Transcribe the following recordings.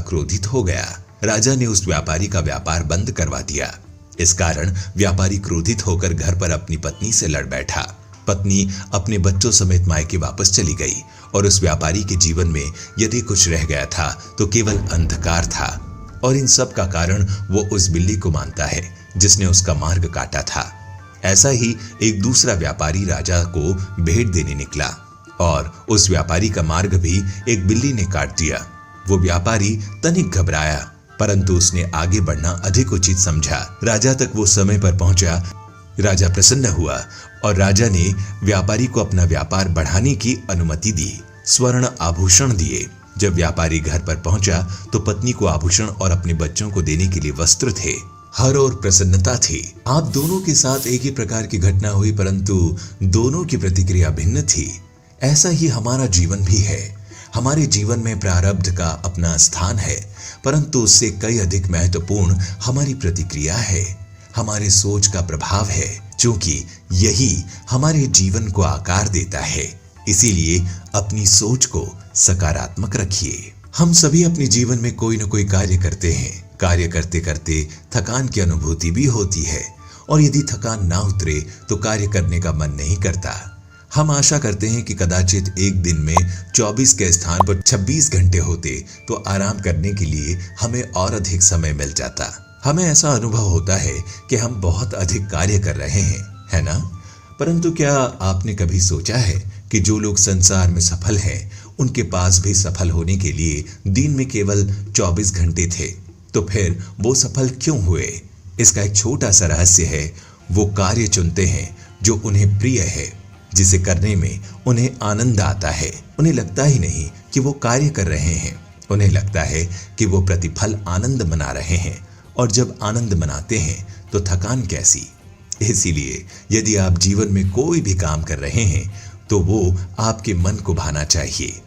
क्रोधित हो गया। राजा ने उस व्यापारी का व्यापार बंद करवा दिया। इस कारण व्यापारी क्रोधित होकर घर पर अपनी पत्नी से लड़ बैठा। पत्नी अपने बच्चों समेत मायके वापस चली गई और उस व्यापारी के जीवन में यदि कुछ रह गया था तो केवल अंधकार था। और इन सब का कारण वो उस बिल्ली को मानता है जिसने उसका मार्ग काटा था। ऐसा ही एक दूसरा व्यापारी राजा को भेंट देने निकला और उस व्यापारी का मार्ग भी एक बिल्ली ने काट दिया। वो व्यापारी तनिक घबराया, परंतु उसने आगे बढ़ना अधिक उचित समझा। राजा तक वो समय पर पहुंचा। राजा प्रसन्न हुआ और राजा ने व्यापारी को अपना व्यापार बढ़ाने की अनुमति दी, स्वर्ण आभूषण दिए। जब व्यापारी घर पर पहुंचा तो पत्नी को आभूषण और अपने बच्चों को देने के लिए वस्त्र थे। हर और प्रसन्नता थी। आप दोनों के साथ एक ही प्रकार की घटना हुई, परंतु दोनों की प्रतिक्रिया भिन्न थी। ऐसा ही हमारा जीवन भी है। हमारे जीवन में प्रारब्ध का अपना स्थान है, परंतु उससे कई अधिक महत्वपूर्ण हमारी प्रतिक्रिया है, हमारे सोच का प्रभाव है, क्योंकि यही हमारे जीवन को आकार देता है। इसीलिए अपनी सोच को सकारात्मक रखिए। हम सभी अपने जीवन में कोई न कोई कार्य करते हैं। कार्य करते करते थकान की अनुभूति भी होती है और यदि थकान ना उतरे तो कार्य करने का मन नहीं करता। हम आशा करते हैं कि कदाचित एक दिन में 24 के स्थान पर 26 घंटे होते तो आराम करने के लिए हमें और अधिक समय मिल जाता। हमें ऐसा अनुभव होता है कि हम बहुत अधिक कार्य कर रहे हैं, है ना? परंतु क्या आपने कभी सोचा है कि जो लोग संसार में सफल हैं, उनके पास भी सफल होने के लिए दिन में केवल 24 घंटे थे, तो फिर वो सफल क्यों हुए? इसका एक छोटा सा रहस्य है। वो कार्य चुनते हैं जो उन्हें प्रिय है, जिसे करने में उन्हें आनंद आता है। उन्हें लगता ही नहीं कि वो कार्य कर रहे हैं, उन्हें लगता है कि वो प्रतिफल आनंद मना रहे हैं। और जब आनंद मनाते हैं तो थकान कैसी? इसीलिए यदि आप जीवन में कोई भी काम कर रहे हैं तो वो आपके मन को भाना चाहिए,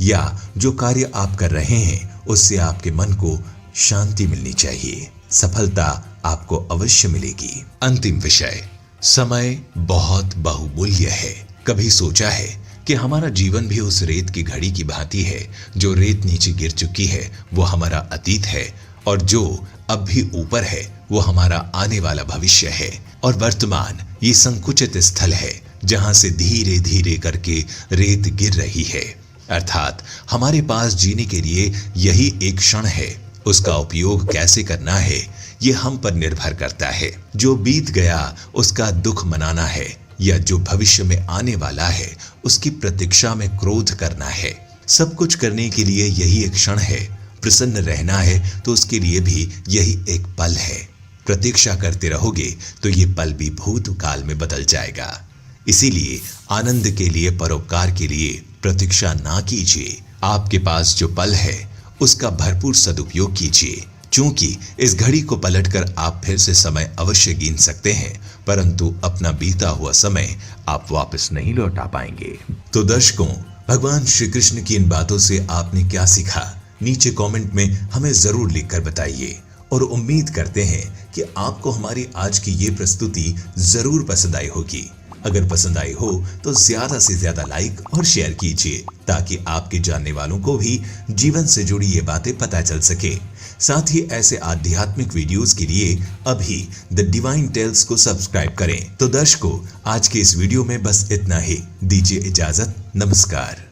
या जो कार्य आप कर रहे हैं उससे आपके मन को शांति मिलनी चाहिए। सफलता आपको अवश्य मिलेगी। अंतिम विषय, समय बहुत बहुमूल्य है। कभी सोचा है कि हमारा जीवन भी उस रेत की घड़ी की भांति है। जो रेत नीचे गिर चुकी है वो हमारा अतीत है, और जो अब भी ऊपर है वो हमारा आने वाला भविष्य है। और वर्तमान ये संकुचित स्थल है जहां से धीरे धीरे करके रेत गिर रही है। अर्थात हमारे पास जीने के लिए यही एक क्षण है। उसका उपयोग कैसे करना है ये हम पर निर्भर करता है। जो बीत गया उसका दुख मनाना है, या जो भविष्य में आने वाला है उसकी प्रतीक्षा में क्रोध करना है। सब कुछ करने के लिए यही एक क्षण है। प्रसन्न रहना है तो उसके लिए भी यही एक पल है। प्रतीक्षा करते रहोगे तो ये पल भी भूतकाल में बदल जाएगा। इसीलिए आनंद के लिए, परोपकार के लिए प्रतीक्षा ना कीजिए। आपके पास जो पल है उसका भरपूर सदुपयोग कीजिए, क्योंकि इस घड़ी को पलटकर आप फिर से समय अवश्य गिन सकते हैं, परंतु अपना बीता हुआ समय आप वापस नहीं लौटा पाएंगे। तो दर्शकों, भगवान श्री कृष्ण की इन बातों से आपने क्या सीखा? नीचे कमेंट में हमें जरूर लिखकर बताइए। और उम्मीद करते हैं कि आपको हमारी आज की ये प्रस्तुति जरूर पसंद आई होगी। अगर पसंद आई हो तो ज्यादा से ज्यादा लाइक और शेयर कीजिए, ताकि आपके जानने वालों को भी जीवन से जुड़ी ये बातें पता चल सके। साथ ही ऐसे आध्यात्मिक वीडियोस के लिए अभी द डिवाइन टेल्स को सब्सक्राइब करें। तो दर्शकों, आज के इस वीडियो में बस इतना ही। दीजिए इजाजत। नमस्कार।